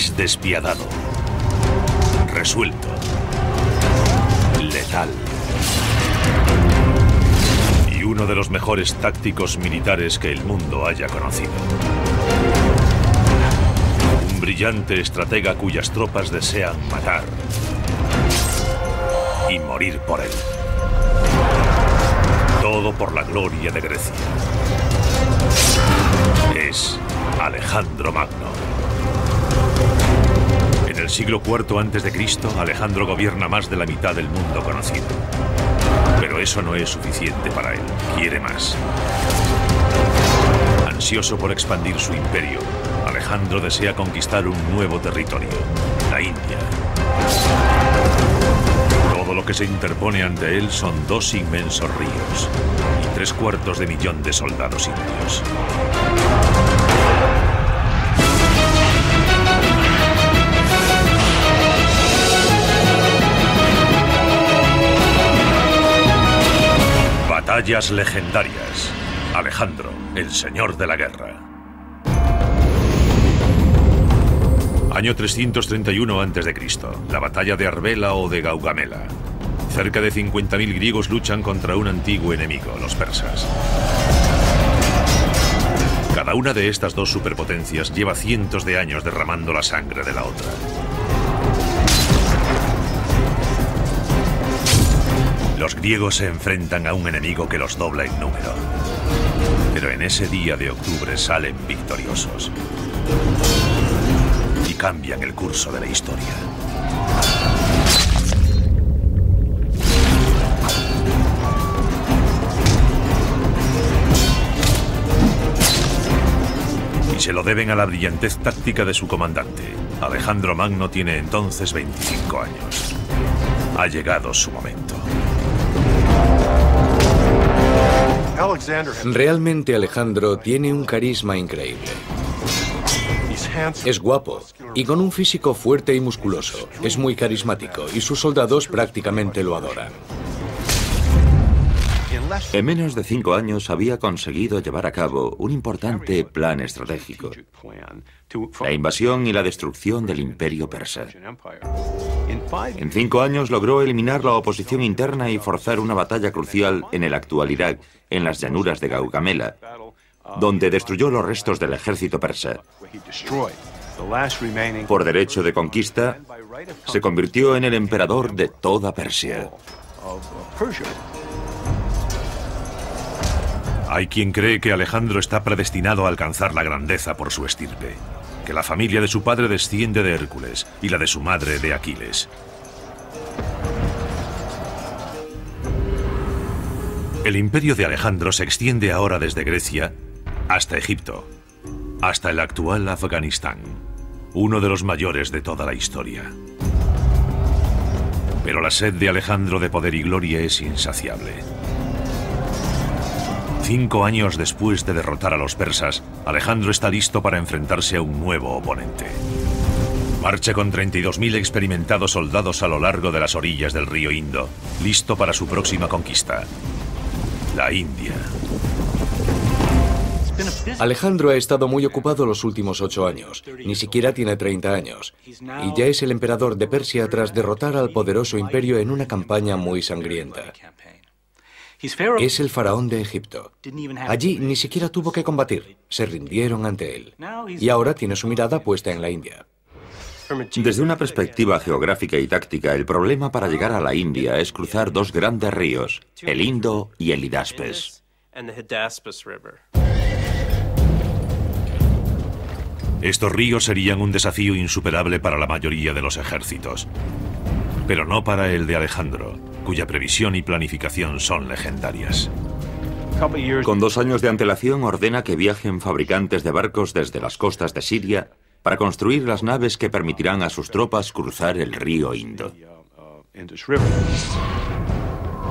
Es despiadado, resuelto, letal y uno de los mejores tácticos militares que el mundo haya conocido. Un brillante estratega cuyas tropas desean matar y morir por él. Todo por la gloria de Grecia. Es Alejandro Magno. En el siglo IV a.C., Alejandro gobierna más de la mitad del mundo conocido. Pero eso no es suficiente para él. Quiere más. Ansioso por expandir su imperio, Alejandro desea conquistar un nuevo territorio, la India. Todo lo que se interpone ante él son 2 inmensos ríos y 750.000 de soldados indios. Batallas legendarias. Alejandro, el señor de la guerra. Año 331 a.C., la batalla de Arbela o de Gaugamela. Cerca de 50.000 griegos luchan contra un antiguo enemigo, los persas. Cada una de estas 2 superpotencias lleva cientos de años derramando la sangre de la otra. Los griegos se enfrentan a un enemigo que los dobla en número. Pero en ese día de octubre salen victoriosos. Y cambian el curso de la historia. Y se lo deben a la brillantez táctica de su comandante. Alejandro Magno tiene entonces 25 años. Ha llegado su momento. Realmente Alejandro tiene un carisma increíble. Es guapo y con un físico fuerte y musculoso. Es muy carismático y sus soldados prácticamente lo adoran. En menos de 5 años había conseguido llevar a cabo un importante plan estratégico: la invasión y la destrucción del imperio persa. En 5 años logró eliminar la oposición interna y forzar una batalla crucial en el actual Irak, en las llanuras de Gaugamela, donde destruyó los restos del ejército persa. Por derecho de conquista, se convirtió en el emperador de toda Persia. Hay quien cree que Alejandro está predestinado a alcanzar la grandeza por su estirpe, que la familia de su padre desciende de Hércules y la de su madre de Aquiles. El imperio de Alejandro se extiende ahora desde Grecia hasta Egipto, hasta el actual Afganistán, uno de los mayores de toda la historia. Pero la sed de Alejandro de poder y gloria es insaciable. 5 años después de derrotar a los persas, Alejandro está listo para enfrentarse a un nuevo oponente. Marcha con 32.000 experimentados soldados a lo largo de las orillas del río Indo, listo para su próxima conquista, la India. Alejandro ha estado muy ocupado los últimos 8 años. Ni siquiera tiene 30 años. Y ya es el emperador de Persia tras derrotar al poderoso imperio en una campaña muy sangrienta. Es el faraón de Egipto. Allí ni siquiera tuvo que combatir. Se rindieron ante él. Y ahora tiene su mirada puesta en la India. Desde una perspectiva geográfica y táctica, el problema para llegar a la India es cruzar 2 grandes ríos, el Indo y el Hidaspes. Estos ríos serían un desafío insuperable para la mayoría de los ejércitos, pero no para el de Alejandro, cuya previsión y planificación son legendarias. Con 2 años de antelación ordena que viajen fabricantes de barcos desde las costas de Siria para construir las naves que permitirán a sus tropas cruzar el río Indo.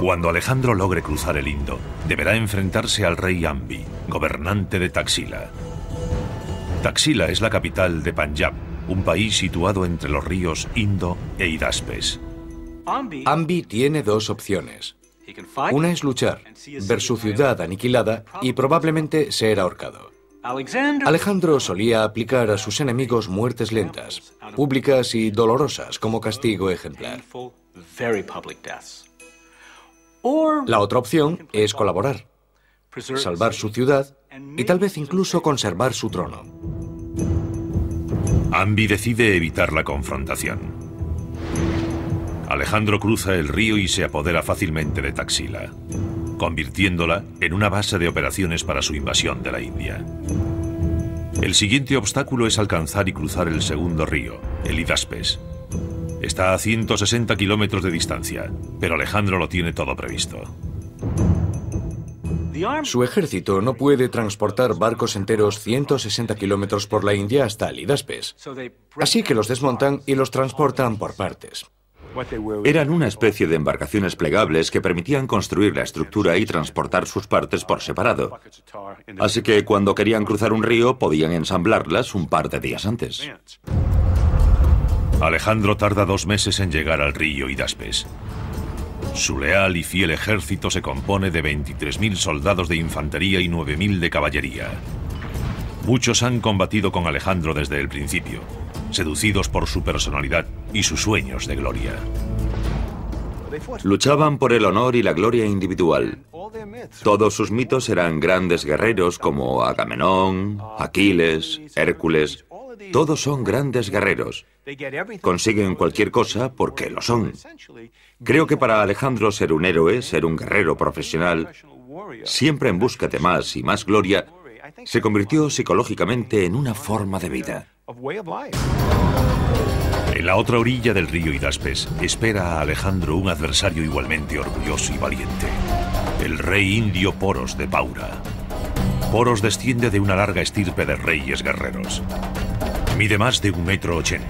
Cuando Alejandro logre cruzar el Indo, deberá enfrentarse al rey Ambi, gobernante de Taxila. Taxila es la capital de Panjab, un país situado entre los ríos Indo e Hidaspes. Ambi tiene 2 opciones. Una es luchar, ver su ciudad aniquilada y probablemente ser ahorcado. Alejandro solía aplicar a sus enemigos muertes lentas, públicas y dolorosas como castigo ejemplar. La otra opción es colaborar, salvar su ciudad y tal vez incluso conservar su trono. Ambi decide evitar la confrontación. Alejandro cruza el río y se apodera fácilmente de Taxila, convirtiéndola en una base de operaciones para su invasión de la India. El siguiente obstáculo es alcanzar y cruzar el segundo río, el Hidaspes. Está a 160 kilómetros de distancia, pero Alejandro lo tiene todo previsto. Su ejército no puede transportar barcos enteros 160 kilómetros por la India hasta el Hidaspes, así que los desmontan y los transportan por partes. Eran una especie de embarcaciones plegables que permitían construir la estructura y transportar sus partes por separado. Así que cuando querían cruzar un río podían ensamblarlas un par de días antes. Alejandro tarda 2 meses en llegar al río Hidaspes. Su leal y fiel ejército se compone de 23.000 soldados de infantería y 9.000 de caballería. Muchos han combatido con Alejandro desde el principio, seducidos por su personalidad y sus sueños de gloria. Luchaban por el honor y la gloria individual. Todos sus mitos eran grandes guerreros como Agamenón, Aquiles, Hércules. Todos son grandes guerreros. Consiguen cualquier cosa porque lo son. Creo que para Alejandro ser un héroe, ser un guerrero profesional, siempre en busca de más y más gloria, se convirtió psicológicamente en una forma de vida. En la otra orilla del río Hidaspes espera a Alejandro un adversario igualmente orgulloso y valiente, el rey indio Poros de Paura. Poros desciende de una larga estirpe de reyes guerreros. Mide más de 1,80 m,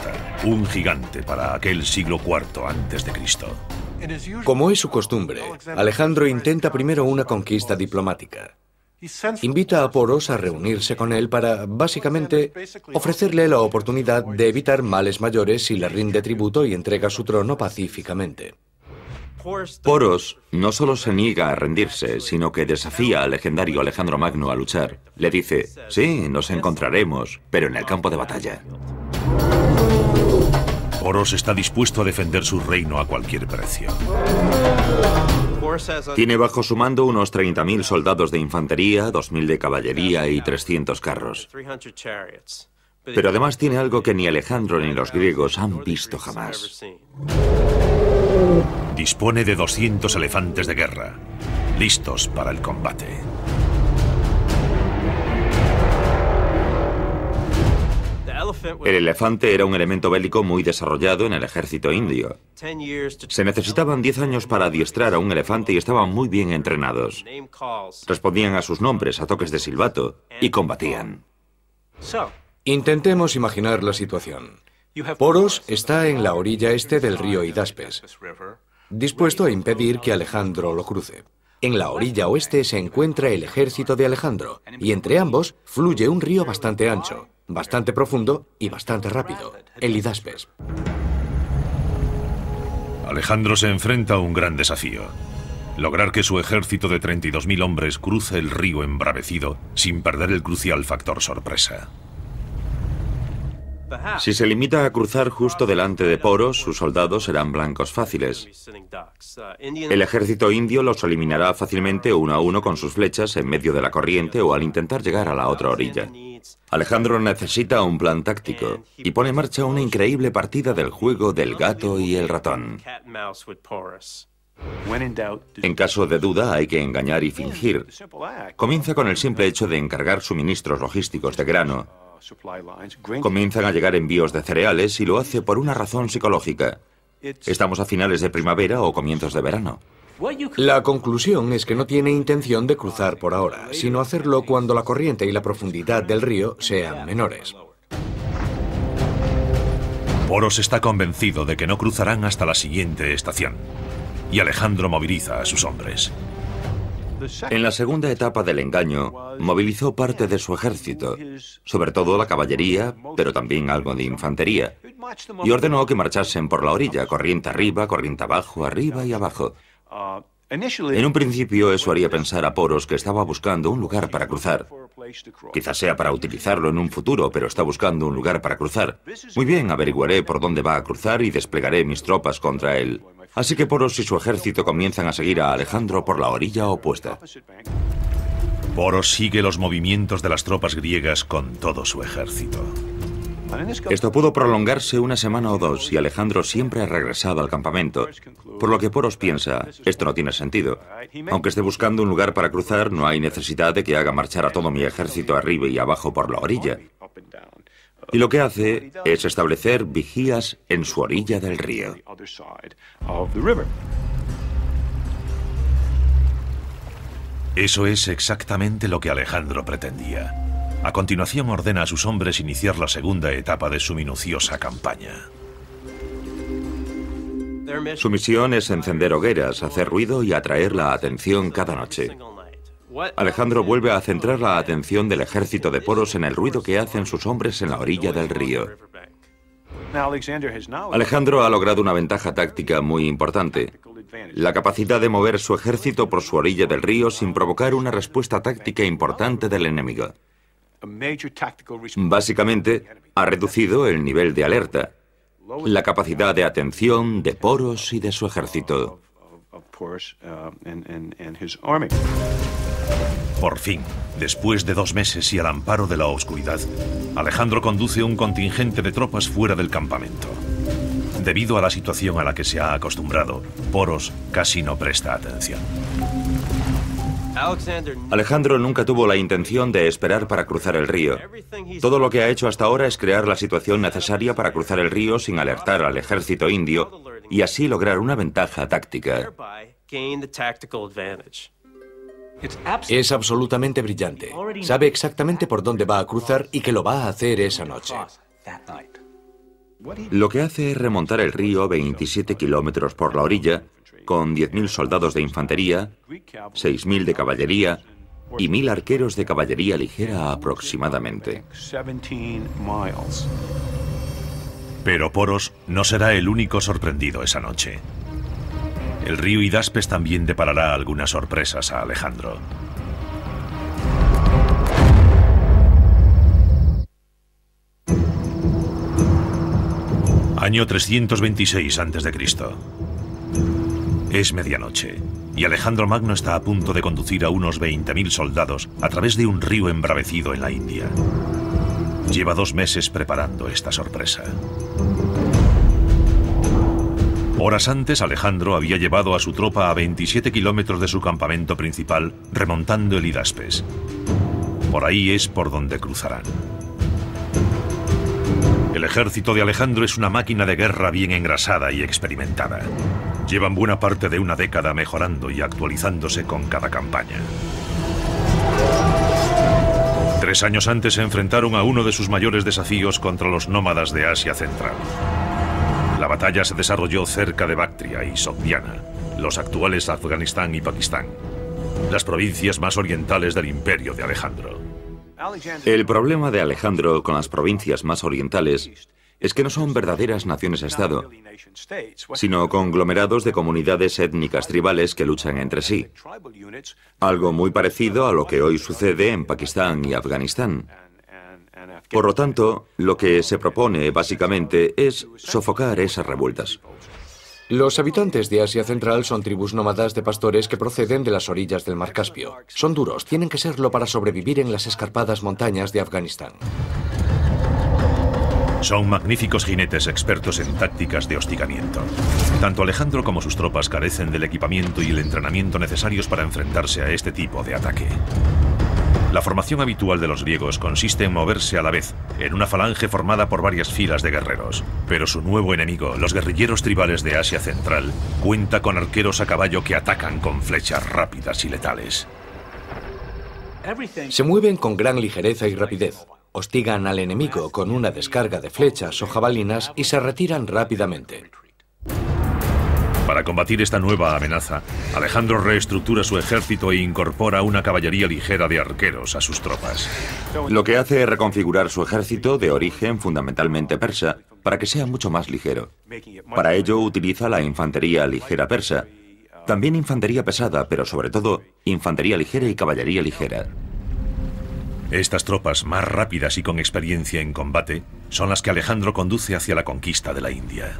un gigante para aquel siglo IV a.C. Como es su costumbre, Alejandro intenta primero una conquista diplomática. Invita a Poros a reunirse con él para, básicamente, ofrecerle la oportunidad de evitar males mayores si le rinde tributo y entrega su trono pacíficamente. Poros no solo se niega a rendirse, sino que desafía al legendario Alejandro Magno a luchar. Le dice, sí, nos encontraremos, pero en el campo de batalla. Poros está dispuesto a defender su reino a cualquier precio. Tiene bajo su mando unos 30.000 soldados de infantería, 2.000 de caballería y 300 carros. Pero además tiene algo que ni Alejandro ni los griegos han visto jamás. Dispone de 200 elefantes de guerra, listos para el combate. El elefante era un elemento bélico muy desarrollado en el ejército indio. Se necesitaban 10 años para adiestrar a un elefante y estaban muy bien entrenados. Respondían a sus nombres a toques de silbato y combatían. Intentemos imaginar la situación. Poros está en la orilla este del río Hidaspes, dispuesto a impedir que Alejandro lo cruce. En la orilla oeste se encuentra el ejército de Alejandro, y entre ambos fluye un río bastante ancho, bastante profundo y bastante rápido, el Hidaspes. Alejandro se enfrenta a un gran desafío: lograr que su ejército de 32.000 hombres cruce el río embravecido sin perder el crucial factor sorpresa. Si se limita a cruzar justo delante de Poros, sus soldados serán blancos fáciles. El ejército indio los eliminará fácilmente uno a uno con sus flechas en medio de la corriente o al intentar llegar a la otra orilla. Alejandro necesita un plan táctico y pone en marcha una increíble partida del juego del gato y el ratón. En caso de duda hay que engañar y fingir. Comienza con el simple hecho de encargar suministros logísticos de grano. Comienzan a llegar envíos de cereales y lo hace por una razón psicológica. Estamos a finales de primavera o comienzos de verano. La conclusión es que no tiene intención de cruzar por ahora, sino hacerlo cuando la corriente y la profundidad del río sean menores. Poros está convencido de que no cruzarán hasta la siguiente estación, y Alejandro moviliza a sus hombres. En la segunda etapa del engaño, movilizó parte de su ejército, sobre todo la caballería, pero también algo de infantería, y ordenó que marchasen por la orilla, corriente arriba, corriente abajo, arriba y abajo. En un principio eso haría pensar a Poros que estaba buscando un lugar para cruzar, Quizás sea para utilizarlo en un futuro, pero está buscando un lugar para cruzar. Muy bien, averiguaré por dónde va a cruzar y desplegaré mis tropas contra él. Así que Poros y su ejército comienzan a seguir a Alejandro por la orilla opuesta. Poros sigue los movimientos de las tropas griegas con todo su ejército. Esto pudo prolongarse una semana o dos y Alejandro siempre regresaba al campamento, por lo que Poros piensa, esto no tiene sentido. Aunque esté buscando un lugar para cruzar, no hay necesidad de que haga marchar a todo mi ejército arriba y abajo por la orilla. Y lo que hace es establecer vigías en su orilla del río. Eso es exactamente lo que Alejandro pretendía. A continuación ordena a sus hombres iniciar la segunda etapa de su minuciosa campaña. Su misión es encender hogueras, hacer ruido y atraer la atención cada noche. Alejandro vuelve a centrar la atención del ejército de Poros en el ruido que hacen sus hombres en la orilla del río. Alejandro ha logrado una ventaja táctica muy importante: la capacidad de mover su ejército por su orilla del río sin provocar una respuesta táctica importante del enemigo. Básicamente, ha reducido el nivel de alerta, la capacidad de atención de Poros y de su ejército. Por fin, después de 2 meses y al amparo de la oscuridad, Alejandro conduce un contingente de tropas fuera del campamento. Debido a la situación a la que se ha acostumbrado, Poros casi no presta atención. Alejandro nunca tuvo la intención de esperar para cruzar el río. Todo lo que ha hecho hasta ahora es crear la situación necesaria para cruzar el río sin alertar al ejército indio y así lograr una ventaja táctica. Es absolutamente brillante. Sabe exactamente por dónde va a cruzar y que lo va a hacer esa noche. Lo que hace es remontar el río 27 kilómetros por la orilla, con 10.000 soldados de infantería, 6.000 de caballería y 1.000 arqueros de caballería ligera aproximadamente. Pero Poros no será el único sorprendido esa noche. El río Hidaspes también deparará algunas sorpresas a Alejandro. Año 326 a.C. Es medianoche, y Alejandro Magno está a punto de conducir a unos 20.000 soldados a través de un río embravecido en la India. Lleva 2 meses preparando esta sorpresa. Horas antes, Alejandro había llevado a su tropa a 27 kilómetros de su campamento principal, remontando el Hidaspes. Por ahí es por donde cruzarán. El ejército de Alejandro es una máquina de guerra bien engrasada y experimentada. Llevan buena parte de una década mejorando y actualizándose con cada campaña. 3 años antes se enfrentaron a uno de sus mayores desafíos contra los nómadas de Asia Central. La batalla se desarrolló cerca de Bactria y Sogdiana, los actuales Afganistán y Pakistán, las provincias más orientales del imperio de Alejandro. El problema de Alejandro con las provincias más orientales es que no son verdaderas naciones-estado, sino conglomerados de comunidades étnicas tribales que luchan entre sí. Algo muy parecido a lo que hoy sucede en Pakistán y Afganistán. Por lo tanto, lo que se propone básicamente es sofocar esas revueltas. Los habitantes de Asia Central son tribus nómadas de pastores que proceden de las orillas del Mar Caspio. Son duros, tienen que serlo para sobrevivir en las escarpadas montañas de Afganistán. Son magníficos jinetes expertos en tácticas de hostigamiento. Tanto Alejandro como sus tropas carecen del equipamiento y el entrenamiento necesarios para enfrentarse a este tipo de ataque. La formación habitual de los griegos consiste en moverse a la vez, en una falange formada por varias filas de guerreros. Pero su nuevo enemigo, los guerrilleros tribales de Asia Central, cuenta con arqueros a caballo que atacan con flechas rápidas y letales. Se mueven con gran ligereza y rapidez. Hostigan al enemigo con una descarga de flechas o jabalinas y se retiran rápidamente. Para combatir esta nueva amenaza, Alejandro reestructura su ejército e incorpora una caballería ligera de arqueros a sus tropas. Lo que hace es reconfigurar su ejército de origen fundamentalmente persa para que sea mucho más ligero. Para ello utiliza la infantería ligera persa, también infantería pesada, pero sobre todo infantería ligera y caballería ligera. Estas tropas más rápidas y con experiencia en combate son las que Alejandro conduce hacia la conquista de la India.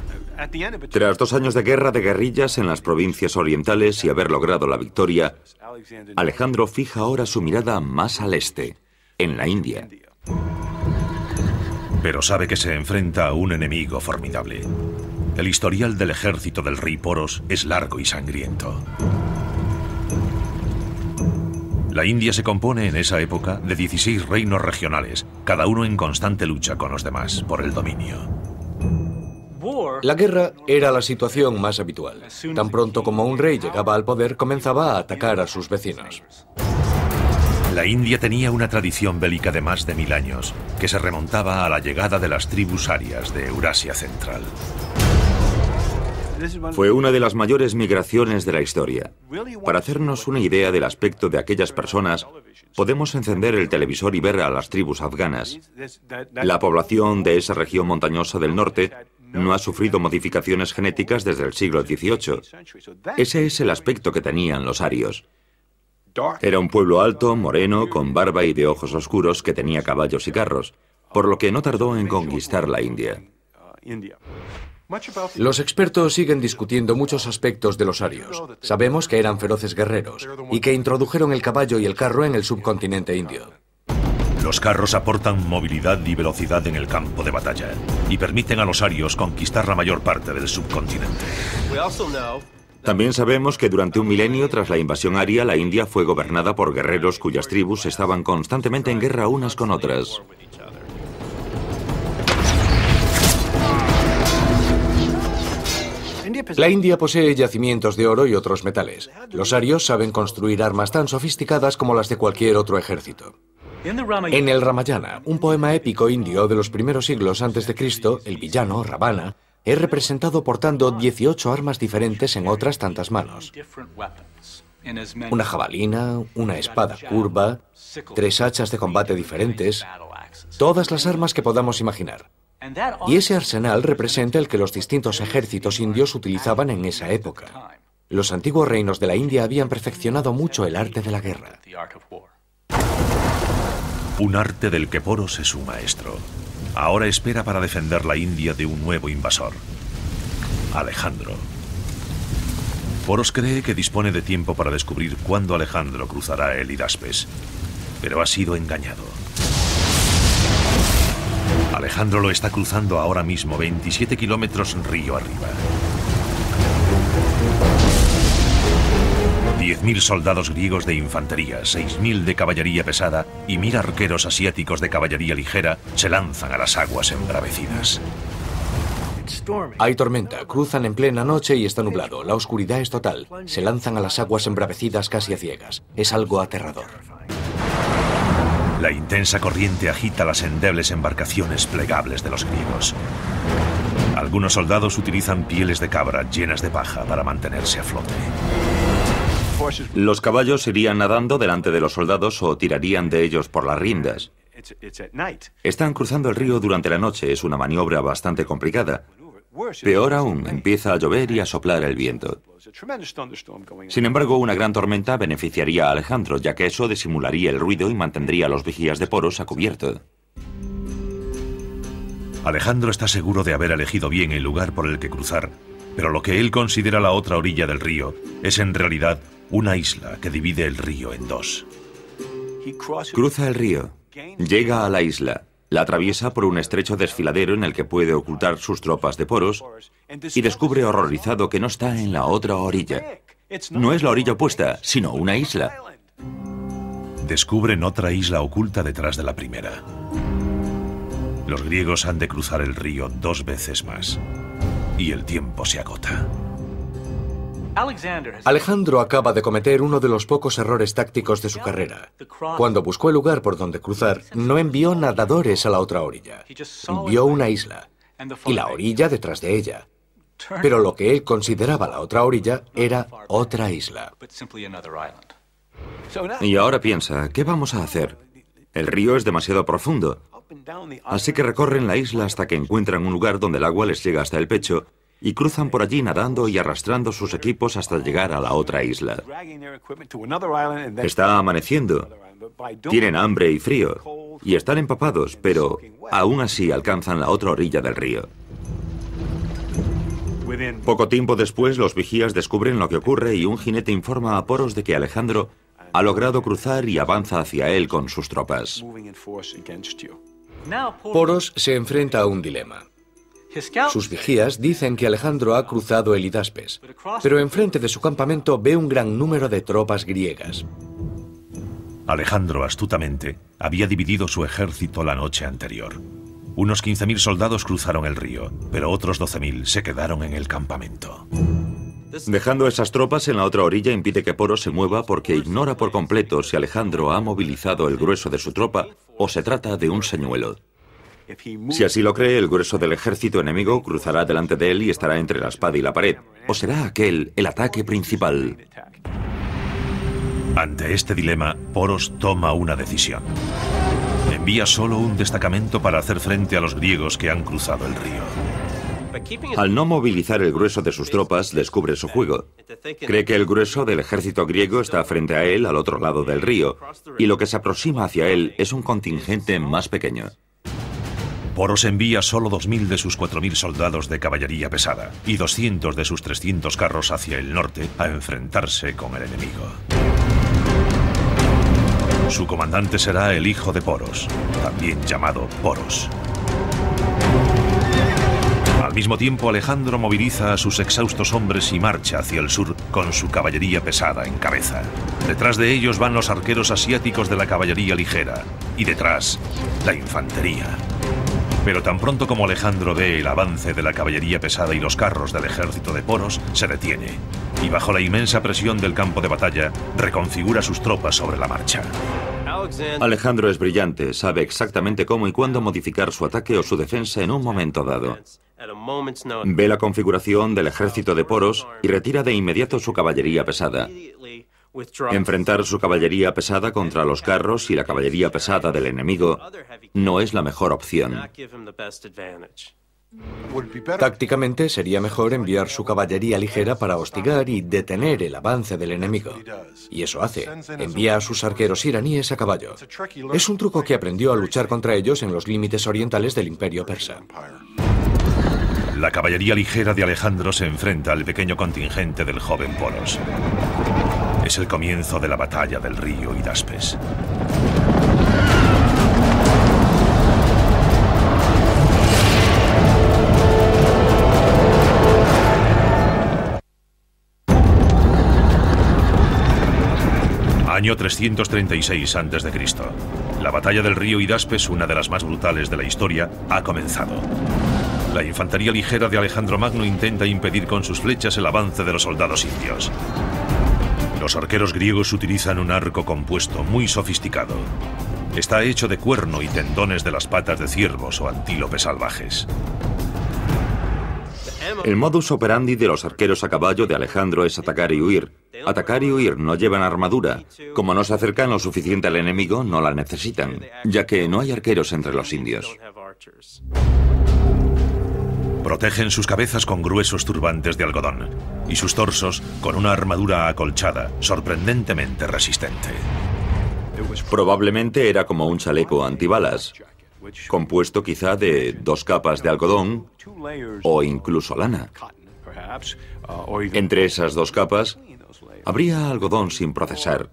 Tras 2 años de guerra de guerrillas en las provincias orientales y haber logrado la victoria, Alejandro fija ahora su mirada más al este, en la India. Pero sabe que se enfrenta a un enemigo formidable. El historial del ejército del rey Poros es largo y sangriento. La India se compone en esa época de 16 reinos regionales, cada uno en constante lucha con los demás por el dominio. La guerra era la situación más habitual. Tan pronto como un rey llegaba al poder, comenzaba a atacar a sus vecinos. La India tenía una tradición bélica de más de 1000 años, que se remontaba a la llegada de las tribus arias de Eurasia Central. Fue una de las mayores migraciones de la historia. Para hacernos una idea del aspecto de aquellas personas, podemos encender el televisor y ver a las tribus afganas. La población de esa región montañosa del norte no ha sufrido modificaciones genéticas desde el siglo XVIII. Ese es el aspecto que tenían los arios. Era un pueblo alto, moreno, con barba y de ojos oscuros que tenía caballos y carros, por lo que no tardó en conquistar la India. Los expertos siguen discutiendo muchos aspectos de los arios. Sabemos que eran feroces guerreros y que introdujeron el caballo y el carro en el subcontinente indio. Los carros aportan movilidad y velocidad en el campo de batalla y permiten a los arios conquistar la mayor parte del subcontinente. También sabemos que durante un milenio tras la invasión aria, la India fue gobernada por guerreros cuyas tribus estaban constantemente en guerra unas con otras. La India posee yacimientos de oro y otros metales. Los arios saben construir armas tan sofisticadas como las de cualquier otro ejército. En el Ramayana, un poema épico indio de los primeros siglos antes de Cristo, el villano, Ravana, es representado portando 18 armas diferentes en otras tantas manos. Una jabalina, una espada curva, 3 hachas de combate diferentes, todas las armas que podamos imaginar. Y ese arsenal representa el que los distintos ejércitos indios utilizaban en esa época. Los antiguos reinos de la India habían perfeccionado mucho el arte de la guerra. Un arte del que Poros es un maestro. Ahora espera para defender la India de un nuevo invasor, Alejandro. Poros cree que dispone de tiempo para descubrir cuándo Alejandro cruzará el Hidaspes, pero ha sido engañado. Alejandro lo está cruzando ahora mismo 27 kilómetros río arriba. 10.000 soldados griegos de infantería, 6.000 de caballería pesada y 1.000 arqueros asiáticos de caballería ligera se lanzan a las aguas embravecidas. Hay tormenta, cruzan en plena noche y está nublado. La oscuridad es total. Se lanzan a las aguas embravecidas casi a ciegas. Es algo aterrador. La intensa corriente agita las endebles embarcaciones plegables de los griegos. Algunos soldados utilizan pieles de cabra llenas de paja para mantenerse a flote. Los caballos irían nadando delante de los soldados o tirarían de ellos por las riendas. Están cruzando el río durante la noche, es una maniobra bastante complicada. Peor aún, empieza a llover y a soplar el viento. Sin embargo, una gran tormenta beneficiaría a Alejandro, ya que eso disimularía el ruido y mantendría a los vigías de Poros a cubierto. Alejandro está seguro de haber elegido bien el lugar por el que cruzar, pero lo que él considera la otra orilla del río es en realidad una isla que divide el río en dos. Cruza el río, llega a la isla, la atraviesa por un estrecho desfiladero en el que puede ocultar sus tropas de Poros y descubre horrorizado que no está en la otra orilla. No es la orilla opuesta, sino una isla. Descubren otra isla oculta detrás de la primera. Los griegos han de cruzar el río 2 veces más y el tiempo se agota. Alejandro acaba de cometer uno de los pocos errores tácticos de su carrera. Cuando buscó el lugar por donde cruzar, no envió nadadores a la otra orilla. Vio una isla y la orilla detrás de ella. Pero lo que él consideraba la otra orilla era otra isla. Y ahora piensa, ¿qué vamos a hacer? El río es demasiado profundo. Así que recorren la isla hasta que encuentran un lugar donde el agua les llega hasta el pecho y cruzan por allí nadando y arrastrando sus equipos hasta llegar a la otra isla. Está amaneciendo. Tienen hambre y frío, y están empapados, pero aún así alcanzan la otra orilla del río. Poco tiempo después, los vigías descubren lo que ocurre y un jinete informa a Poros de que Alejandro ha logrado cruzar y avanza hacia él con sus tropas. Poros se enfrenta a un dilema. Sus vigías dicen que Alejandro ha cruzado el Hidaspes, pero enfrente de su campamento ve un gran número de tropas griegas. Alejandro, astutamente, había dividido su ejército la noche anterior. Unos 15.000 soldados cruzaron el río, pero otros 12.000 se quedaron en el campamento. Dejando esas tropas en la otra orilla impide que Poros se mueva porque ignora por completo si Alejandro ha movilizado el grueso de su tropa o se trata de un señuelo. Si así lo cree, el grueso del ejército enemigo cruzará delante de él y estará entre la espada y la pared. ¿O será aquel el ataque principal? Ante este dilema, Poros toma una decisión. Envía solo un destacamento para hacer frente a los griegos que han cruzado el río. Al no movilizar el grueso de sus tropas, descubre su juego. Cree que el grueso del ejército griego está frente a él al otro lado del río, y lo que se aproxima hacia él es un contingente más pequeño. Poros envía solo 2.000 de sus 4.000 soldados de caballería pesada y 200 de sus 300 carros hacia el norte a enfrentarse con el enemigo. Su comandante será el hijo de Poros, también llamado Poros. Al mismo tiempo, Alejandro moviliza a sus exhaustos hombres y marcha hacia el sur con su caballería pesada en cabeza. Detrás de ellos van los arqueros asiáticos de la caballería ligera y detrás, la infantería. Pero tan pronto como Alejandro ve el avance de la caballería pesada y los carros del ejército de Poros, se detiene y bajo la inmensa presión del campo de batalla, reconfigura sus tropas sobre la marcha. Alejandro es brillante, sabe exactamente cómo y cuándo modificar su ataque o su defensa en un momento dado. Ve la configuración del ejército de Poros y retira de inmediato su caballería pesada. Enfrentar su caballería pesada contra los carros y la caballería pesada del enemigo no es la mejor opción. Tácticamente sería mejor enviar su caballería ligera para hostigar y detener el avance del enemigo. Y eso hace. Envía a sus arqueros iraníes a caballo. Es un truco que aprendió a luchar contra ellos en los límites orientales del Imperio Persa. La caballería ligera de Alejandro se enfrenta al pequeño contingente del joven Poros. Es el comienzo de la batalla del río Hidaspes. Año 336 a.C. La batalla del río Hidaspes, una de las más brutales de la historia, ha comenzado. La infantería ligera de Alejandro Magno intenta impedir con sus flechas el avance de los soldados indios. Los arqueros griegos utilizan un arco compuesto muy sofisticado. Está hecho de cuerno y tendones de las patas de ciervos o antílopes salvajes. El modus operandi de los arqueros a caballo de Alejandro es atacar y huir. Atacar y huir, no llevan armadura. Como no se acercan lo suficiente al enemigo, no la necesitan, ya que no hay arqueros entre los indios. Protegen sus cabezas con gruesos turbantes de algodón y sus torsos con una armadura acolchada, sorprendentemente resistente. Probablemente era como un chaleco antibalas, compuesto quizá de 2 capas de algodón o incluso lana. Entre esas 2 capas habría algodón sin procesar.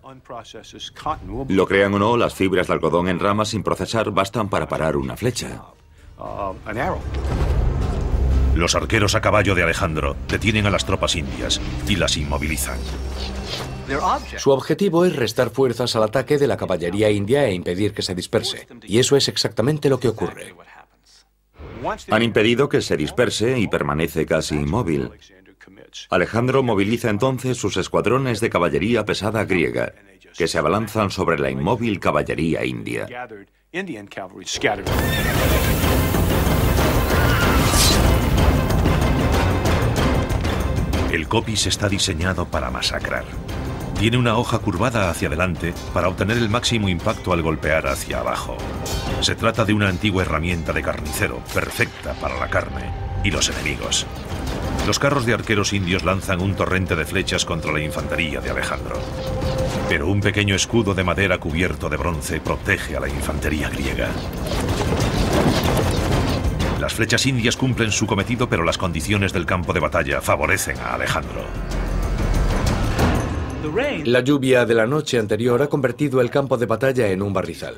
Lo crean o no, las fibras de algodón en ramas sin procesar bastan para parar una flecha. Los arqueros a caballo de Alejandro detienen a las tropas indias y las inmovilizan. Su objetivo es restar fuerzas al ataque de la caballería india e impedir que se disperse. Y eso es exactamente lo que ocurre. Han impedido que se disperse y permanece casi inmóvil. Alejandro moviliza entonces sus escuadrones de caballería pesada griega, que se abalanzan sobre la inmóvil caballería india. El copis está diseñado para masacrar. Tiene una hoja curvada hacia adelante para obtener el máximo impacto al golpear hacia abajo. Se trata de una antigua herramienta de carnicero, perfecta para la carne y los enemigos. Los carros de arqueros indios lanzan un torrente de flechas contra la infantería de Alejandro. Pero un pequeño escudo de madera cubierto de bronce protege a la infantería griega. Las flechas indias cumplen su cometido, pero las condiciones del campo de batalla favorecen a Alejandro. La lluvia de la noche anterior ha convertido el campo de batalla en un barrizal.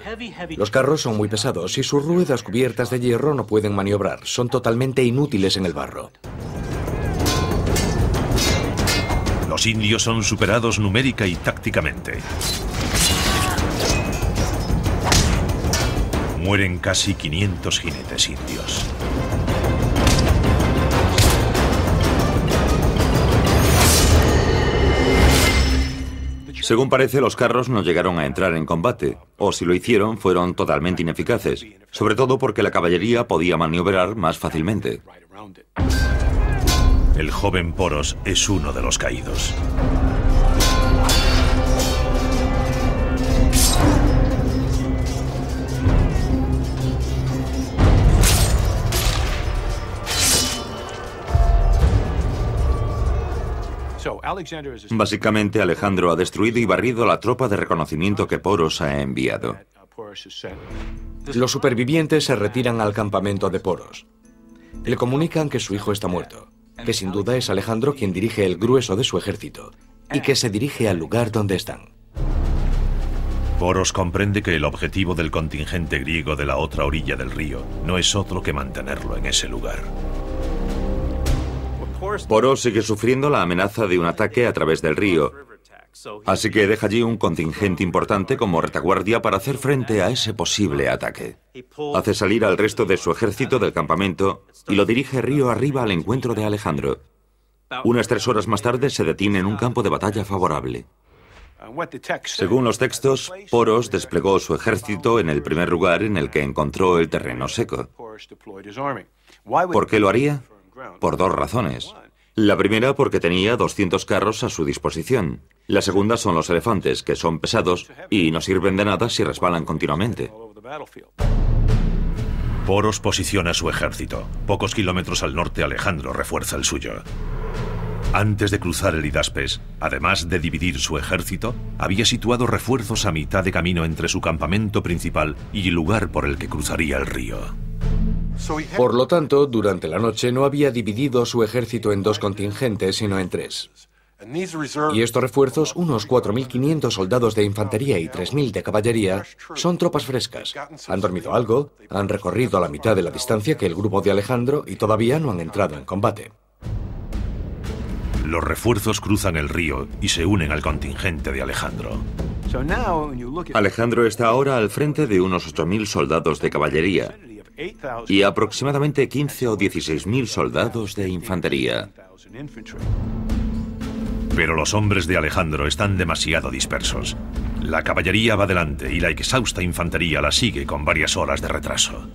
Los carros son muy pesados y sus ruedas cubiertas de hierro no pueden maniobrar. Son totalmente inútiles en el barro. Los indios son superados numérica y tácticamente. Mueren casi 500 jinetes indios. Según parece, los carros no llegaron a entrar en combate, o si lo hicieron, fueron totalmente ineficaces, sobre todo porque la caballería podía maniobrar más fácilmente. El joven Poros es uno de los caídos. Básicamente, Alejandro ha destruido y barrido la tropa de reconocimiento que Poros ha enviado. Los supervivientes se retiran al campamento de Poros. Le comunican que su hijo está muerto, que sin duda es Alejandro quien dirige el grueso de su ejército y que se dirige al lugar donde están. Poros comprende que el objetivo del contingente griego de la otra orilla del río no es otro que mantenerlo en ese lugar. Poros sigue sufriendo la amenaza de un ataque a través del río, así que deja allí un contingente importante como retaguardia para hacer frente a ese posible ataque. Hace salir al resto de su ejército del campamento y lo dirige río arriba al encuentro de Alejandro. Unas 3 horas más tarde se detiene en un campo de batalla favorable. Según los textos, Poros desplegó su ejército en el primer lugar en el que encontró el terreno seco. ¿Por qué lo haría? Por 2 razones. La primera porque tenía 200 carros a su disposición. La segunda son los elefantes, que son pesados y no sirven de nada si resbalan continuamente. Poros posiciona su ejército. Pocos kilómetros al norte, Alejandro refuerza el suyo. Antes de cruzar el Hidaspes, además de dividir su ejército, había situado refuerzos a mitad de camino entre su campamento principal y el lugar por el que cruzaría el río. Por lo tanto, durante la noche no había dividido su ejército en 2 contingentes, sino en 3. Y estos refuerzos, unos 4.500 soldados de infantería y 3.000 de caballería, son tropas frescas. Han dormido algo, han recorrido la mitad de la distancia que el grupo de Alejandro y todavía no han entrado en combate. Los refuerzos cruzan el río y se unen al contingente de Alejandro. Alejandro está ahora al frente de unos 8.000 soldados de caballería y aproximadamente 15 o 16.000 soldados de infantería. Pero los hombres de Alejandro están demasiado dispersos. La caballería va delante y la exhausta infantería la sigue con varias horas de retraso.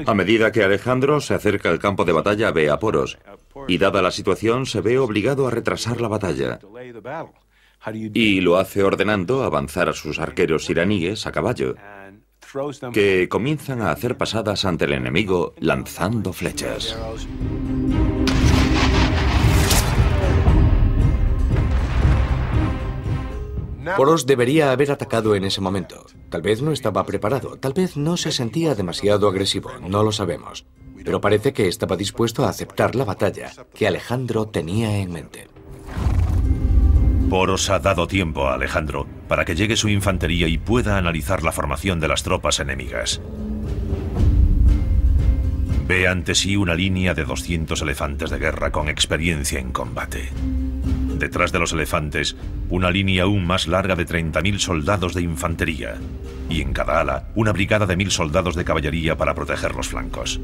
A medida que Alejandro se acerca al campo de batalla, ve a Poros, y dada la situación, se ve obligado a retrasar la batalla. Y lo hace ordenando avanzar a sus arqueros iraníes a caballo, que comienzan a hacer pasadas ante el enemigo lanzando flechas. Poros debería haber atacado en ese momento. Tal vez no estaba preparado, tal vez no se sentía demasiado agresivo, no lo sabemos. Pero parece que estaba dispuesto a aceptar la batalla que Alejandro tenía en mente. Poros ha dado tiempo a Alejandro para que llegue su infantería y pueda analizar la formación de las tropas enemigas. Ve ante sí una línea de 200 elefantes de guerra con experiencia en combate. Detrás de los elefantes, una línea aún más larga de 30.000 soldados de infantería. Y en cada ala, una brigada de 1.000 soldados de caballería para proteger los flancos.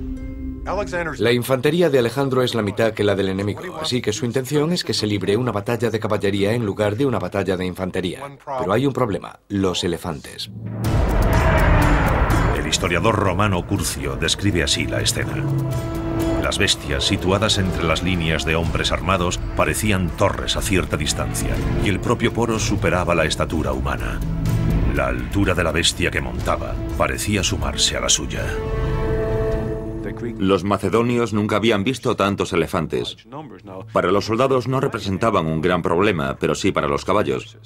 La infantería de Alejandro es la mitad que la del enemigo, así que su intención es que se libre una batalla de caballería en lugar de una batalla de infantería. Pero hay un problema, los elefantes. El historiador romano Curcio describe así la escena. Las bestias, situadas entre las líneas de hombres armados, parecían torres a cierta distancia, y el propio Poros superaba la estatura humana. La altura de la bestia que montaba parecía sumarse a la suya. Los macedonios nunca habían visto tantos elefantes. Para los soldados no representaban un gran problema, pero sí para los caballos.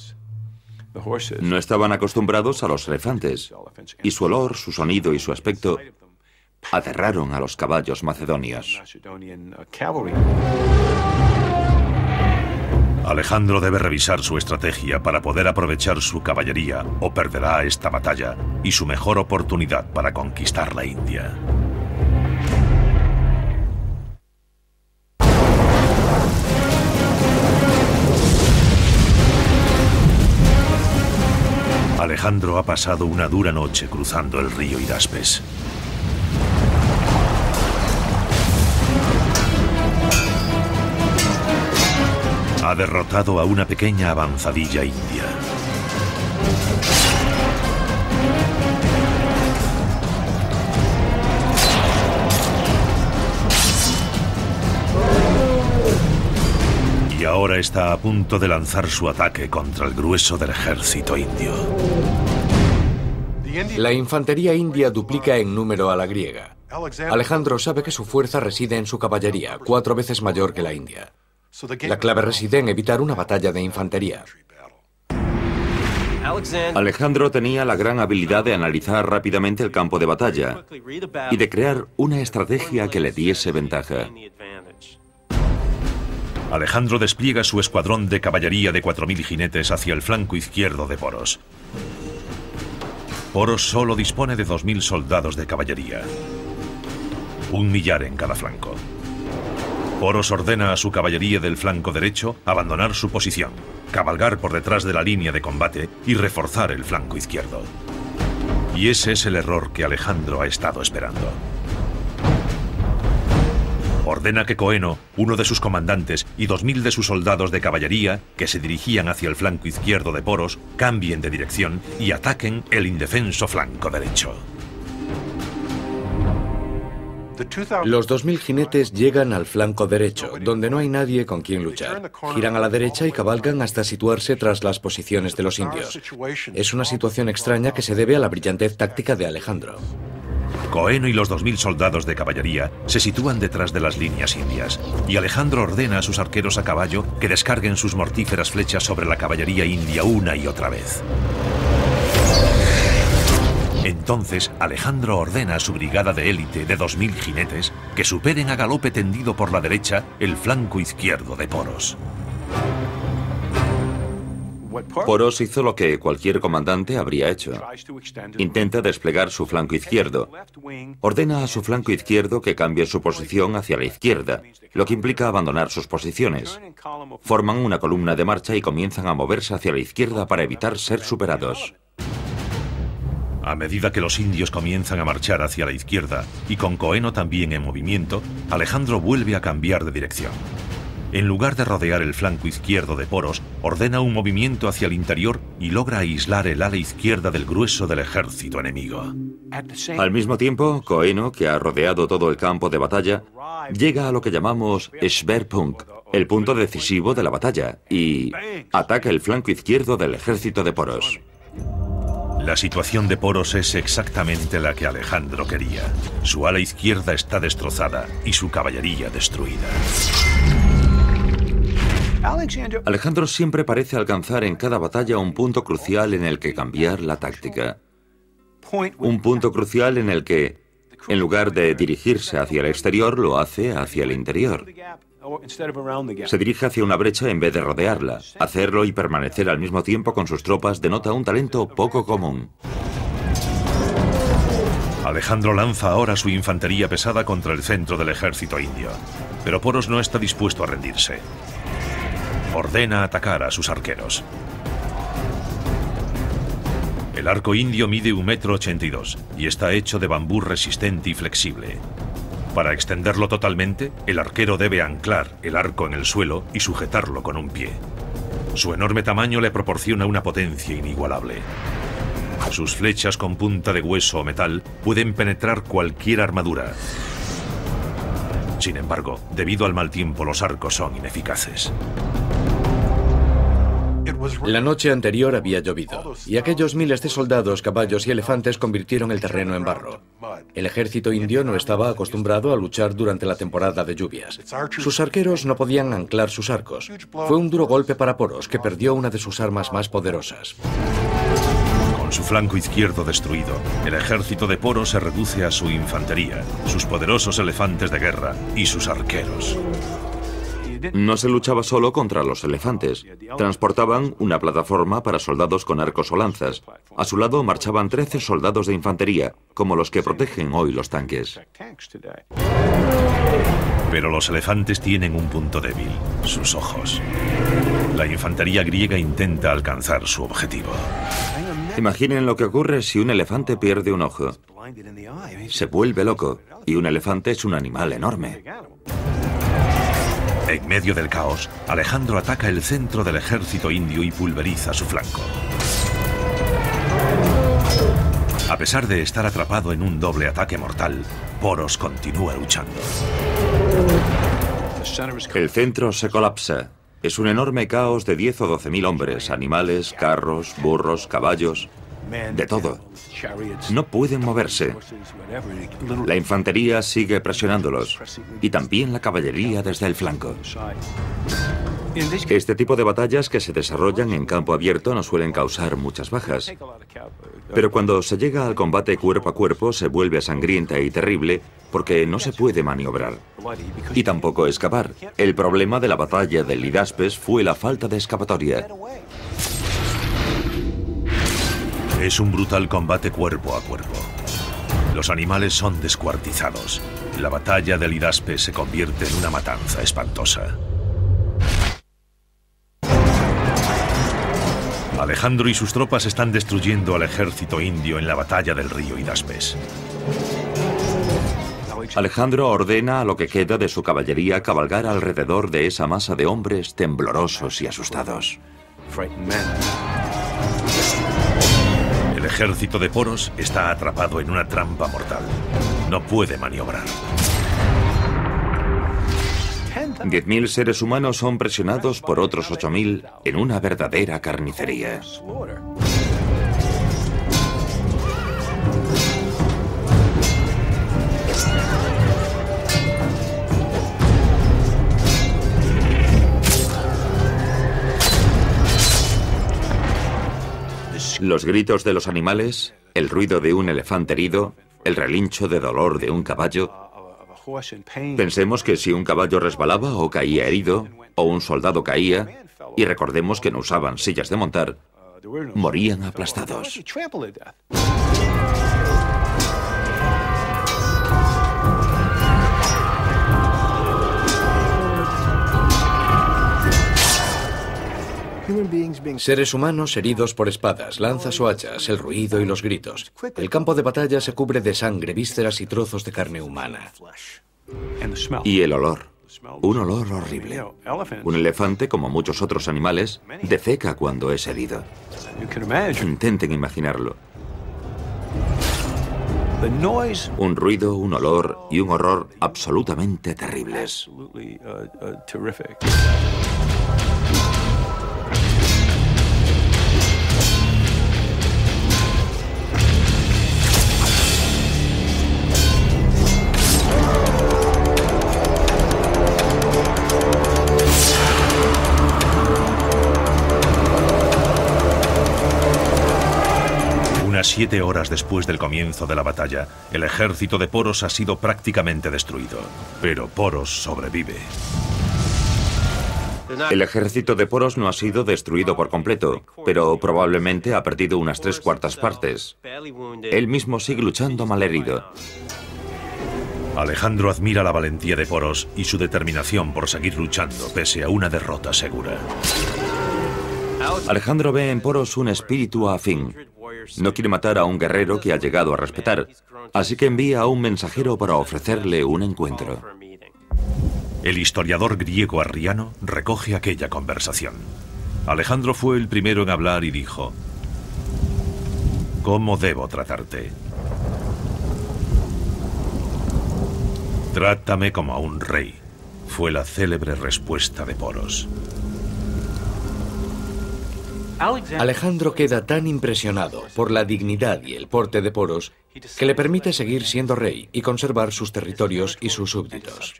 No estaban acostumbrados a los elefantes, y su olor, su sonido y su aspecto aterraron a los caballos macedonios. Alejandro debe revisar su estrategia para poder aprovechar su caballería o perderá esta batalla y su mejor oportunidad para conquistar la India. Alejandro ha pasado una dura noche cruzando el río Hidaspes. Ha derrotado a una pequeña avanzadilla india. Y ahora está a punto de lanzar su ataque contra el grueso del ejército indio. La infantería india duplica en número a la griega. Alejandro sabe que su fuerza reside en su caballería, 4 veces mayor que la india. La clave reside en evitar una batalla de infantería. Alejandro tenía la gran habilidad de analizar rápidamente el campo de batalla y de crear una estrategia que le diese ventaja. Alejandro despliega su escuadrón de caballería de 4.000 jinetes hacia el flanco izquierdo de Poros. Poros solo dispone de 2.000 soldados de caballería, 1 millar en cada flanco. Poros ordena a su caballería del flanco derecho abandonar su posición, cabalgar por detrás de la línea de combate y reforzar el flanco izquierdo. Y ese es el error que Alejandro ha estado esperando. Ordena que Coeno, uno de sus comandantes y 2.000 de sus soldados de caballería que se dirigían hacia el flanco izquierdo de Poros, cambien de dirección y ataquen el indefenso flanco derecho. Los 2.000 jinetes llegan al flanco derecho, donde no hay nadie con quien luchar. Giran a la derecha y cabalgan hasta situarse tras las posiciones de los indios. Es una situación extraña que se debe a la brillantez táctica de Alejandro. Coeno y los 2.000 soldados de caballería se sitúan detrás de las líneas indias, y Alejandro ordena a sus arqueros a caballo que descarguen sus mortíferas flechas sobre la caballería india una y otra vez. Entonces, Alejandro ordena a su brigada de élite de 2.000 jinetes que superen a galope tendido por la derecha el flanco izquierdo de Poros. Poros hizo lo que cualquier comandante habría hecho. Intenta desplegar su flanco izquierdo. Ordena a su flanco izquierdo que cambie su posición hacia la izquierda, lo que implica abandonar sus posiciones. Forman una columna de marcha y comienzan a moverse hacia la izquierda para evitar ser superados. A medida que los indios comienzan a marchar hacia la izquierda y con Coeno también en movimiento, Alejandro vuelve a cambiar de dirección. En lugar de rodear el flanco izquierdo de Poros, ordena un movimiento hacia el interior y logra aislar el ala izquierda del grueso del ejército enemigo. Al mismo tiempo, Coeno, que ha rodeado todo el campo de batalla, llega a lo que llamamos Schwerpunkt, el punto decisivo de la batalla, y ataca el flanco izquierdo del ejército de Poros. La situación de Poros es exactamente la que Alejandro quería. Su ala izquierda está destrozada y su caballería destruida. Alejandro siempre parece alcanzar en cada batalla un punto crucial en el que cambiar la táctica. Un punto crucial en el que, en lugar de dirigirse hacia el exterior, lo hace hacia el interior. Se dirige hacia una brecha en vez de rodearla. Hacerlo y permanecer al mismo tiempo con sus tropas denota un talento poco común. Alejandro lanza ahora su infantería pesada contra el centro del ejército indio, pero Poros no está dispuesto a rendirse. Ordena atacar a sus arqueros. El arco indio mide 1,82 m y está hecho de bambú resistente y flexible. Para extenderlo totalmente, el arquero debe anclar el arco en el suelo y sujetarlo con un pie. Su enorme tamaño le proporciona una potencia inigualable. Sus flechas con punta de hueso o metal pueden penetrar cualquier armadura. Sin embargo, debido al mal tiempo, los arcos son ineficaces. La noche anterior había llovido, y aquellos miles de soldados, caballos y elefantes convirtieron el terreno en barro. El ejército indio no estaba acostumbrado a luchar durante la temporada de lluvias. Sus arqueros no podían anclar sus arcos. Fue un duro golpe para Poros, que perdió una de sus armas más poderosas. Con su flanco izquierdo destruido, el ejército de Poros se reduce a su infantería, sus poderosos elefantes de guerra y sus arqueros. No se luchaba solo contra los elefantes. Transportaban una plataforma para soldados con arcos o lanzas. A su lado marchaban 13 soldados de infantería, como los que protegen hoy los tanques. Pero los elefantes tienen un punto débil, sus ojos. La infantería griega intenta alcanzar su objetivo. Imaginen lo que ocurre si un elefante pierde un ojo. Se vuelve loco, y un elefante es un animal enorme. En medio del caos, Alejandro ataca el centro del ejército indio y pulveriza su flanco. A pesar de estar atrapado en un doble ataque mortal, Poros continúa luchando. El centro se colapsa. Es un enorme caos de 10 o 12.000 hombres, animales, carros, burros, caballos, de todo. No pueden moverse. La infantería sigue presionándolos, y también la caballería desde el flanco. Este tipo de batallas que se desarrollan en campo abierto no suelen causar muchas bajas. Pero cuando se llega al combate cuerpo a cuerpo se vuelve sangrienta y terrible porque no se puede maniobrar. Y tampoco escapar. El problema de la batalla del Hidaspes fue la falta de escapatoria. Es un brutal combate cuerpo a cuerpo. Los animales son descuartizados. La batalla del Hidaspes se convierte en una matanza espantosa. Alejandro y sus tropas están destruyendo al ejército indio en la batalla del río Hidaspes. Alejandro ordena a lo que queda de su caballería cabalgar alrededor de esa masa de hombres temblorosos y asustados. El ejército de Poros está atrapado en una trampa mortal. No puede maniobrar. 10.000 seres humanos son presionados por otros 8.000 en una verdadera carnicería. Los gritos de los animales, el ruido de un elefante herido, el relincho de dolor de un caballo. Pensemos que si un caballo resbalaba o caía herido, o un soldado caía, y recordemos que no usaban sillas de montar, morían aplastados. Seres humanos heridos por espadas, lanzas o hachas, el ruido y los gritos. El campo de batalla se cubre de sangre, vísceras y trozos de carne humana. Y el olor. Un olor horrible. Un elefante, como muchos otros animales, defeca cuando es herido. Intenten imaginarlo. Un ruido, un olor y un horror absolutamente terribles. Unas 7 horas después del comienzo de la batalla, el ejército de Poros ha sido prácticamente destruido. Pero Poros sobrevive. El ejército de Poros no ha sido destruido por completo, pero probablemente ha perdido unas 3/4 partes. Él mismo sigue luchando malherido. Alejandro admira la valentía de Poros y su determinación por seguir luchando pese a una derrota segura. Alejandro ve en Poros un espíritu afín. No quiere matar a un guerrero que ha llegado a respetar, así que envía a un mensajero para ofrecerle un encuentro. El historiador griego Arriano recoge aquella conversación. Alejandro fue el primero en hablar y dijo: ¿Cómo debo tratarte? Trátame como a un rey, fue la célebre respuesta de Poros. Alejandro queda tan impresionado por la dignidad y el porte de Poros que le permite seguir siendo rey y conservar sus territorios y sus súbditos.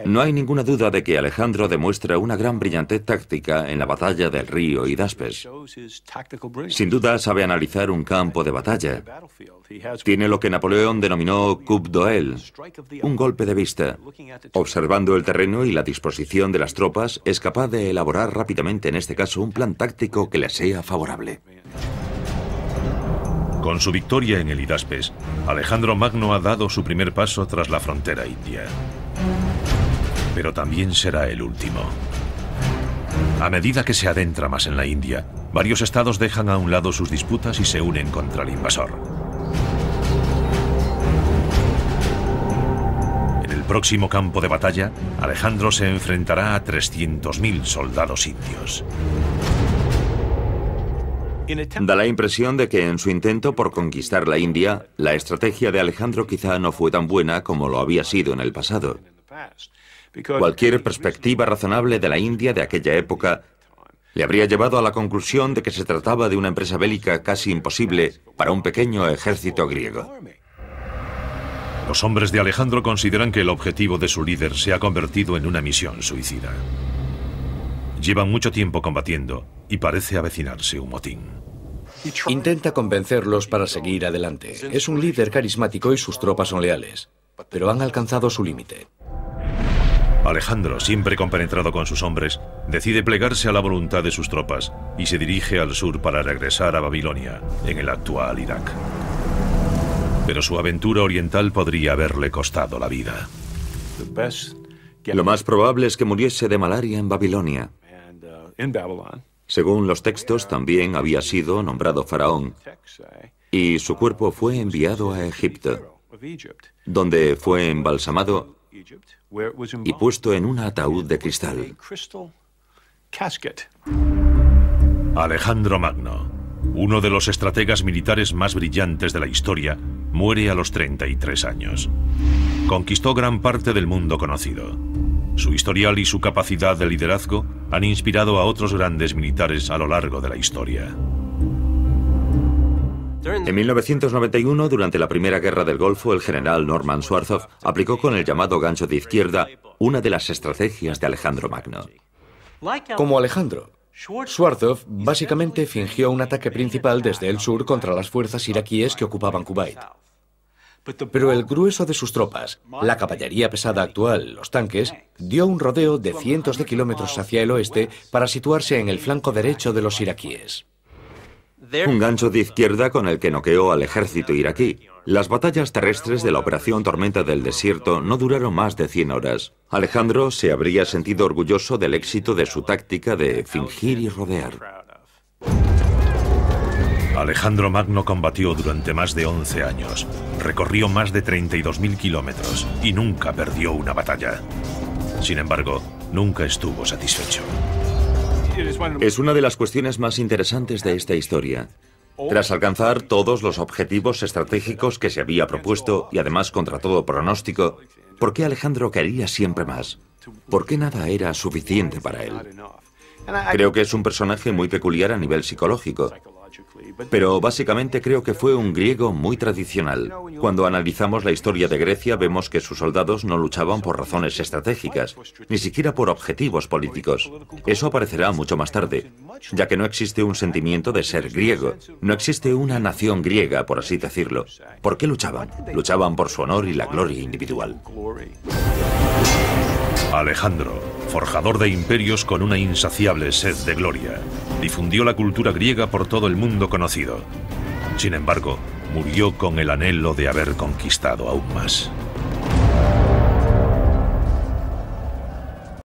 No hay ninguna duda de que Alejandro demuestra una gran brillantez táctica en la batalla del río Hidaspes. Sin duda sabe analizar un campo de batalla. Tiene lo que Napoleón denominó coup d'oeil, un golpe de vista. Observando el terreno y la disposición de las tropas, es capaz de elaborar rápidamente, en este caso, un plan táctico que le sea favorable. Con su victoria en el Hidaspes, Alejandro Magno ha dado su primer paso tras la frontera india. Pero también será el último. A medida que se adentra más en la India, varios estados dejan a un lado sus disputas y se unen contra el invasor. En el próximo campo de batalla, Alejandro se enfrentará a 300.000 soldados indios. Da la impresión de que en su intento por conquistar la India, la estrategia de Alejandro quizá no fue tan buena como lo había sido en el pasado. Cualquier perspectiva razonable de la India de aquella época le habría llevado a la conclusión de que se trataba de una empresa bélica casi imposible para un pequeño ejército griego. Los hombres de Alejandro consideran que el objetivo de su líder se ha convertido en una misión suicida. Llevan mucho tiempo combatiendo y parece avecinarse un motín. Intenta convencerlos para seguir adelante. Es un líder carismático y sus tropas son leales, pero han alcanzado su límite. Alejandro, siempre compenetrado con sus hombres, decide plegarse a la voluntad de sus tropas y se dirige al sur para regresar a Babilonia, en el actual Irak. Pero su aventura oriental podría haberle costado la vida. Lo más probable es que muriese de malaria en Babilonia. Según los textos, también había sido nombrado faraón y su cuerpo fue enviado a Egipto, donde fue embalsamado y puesto en un ataúd de cristal. Alejandro Magno, uno de los estrategas militares más brillantes de la historia, muere a los 33 años. Conquistó gran parte del mundo conocido. Su historial y su capacidad de liderazgo han inspirado a otros grandes militares a lo largo de la historia. En 1991, durante la Primera Guerra del Golfo, el general Norman Schwarzkopf aplicó con el llamado gancho de izquierda una de las estrategias de Alejandro Magno. Como Alejandro, Schwarzkopf básicamente fingió un ataque principal desde el sur contra las fuerzas iraquíes que ocupaban Kuwait. Pero el grueso de sus tropas, la caballería pesada actual, los tanques, dio un rodeo de cientos de kilómetros hacia el oeste para situarse en el flanco derecho de los iraquíes. Un gancho de izquierda con el que noqueó al ejército iraquí. Las batallas terrestres de la Operación Tormenta del Desierto no duraron más de 100 horas. Alejandro se habría sentido orgulloso del éxito de su táctica de fingir y rodear. Alejandro Magno combatió durante más de 11 años, recorrió más de 32.000 kilómetros y nunca perdió una batalla. Sin embargo, nunca estuvo satisfecho. Es una de las cuestiones más interesantes de esta historia. Tras alcanzar todos los objetivos estratégicos que se había propuesto y además contra todo pronóstico, ¿por qué Alejandro quería siempre más? ¿Por qué nada era suficiente para él? Creo que es un personaje muy peculiar a nivel psicológico. Pero básicamente creo que fue un griego muy tradicional. Cuando analizamos la historia de Grecia vemos que sus soldados no luchaban por razones estratégicas, ni siquiera por objetivos políticos. Eso aparecerá mucho más tarde, ya que no existe un sentimiento de ser griego. No existe una nación griega, por así decirlo. ¿Por qué luchaban? Luchaban por su honor y la gloria individual. Alejandro, forjador de imperios con una insaciable sed de gloria, difundió la cultura griega por todo el mundo conocido. Sin embargo, murió con el anhelo de haber conquistado aún más.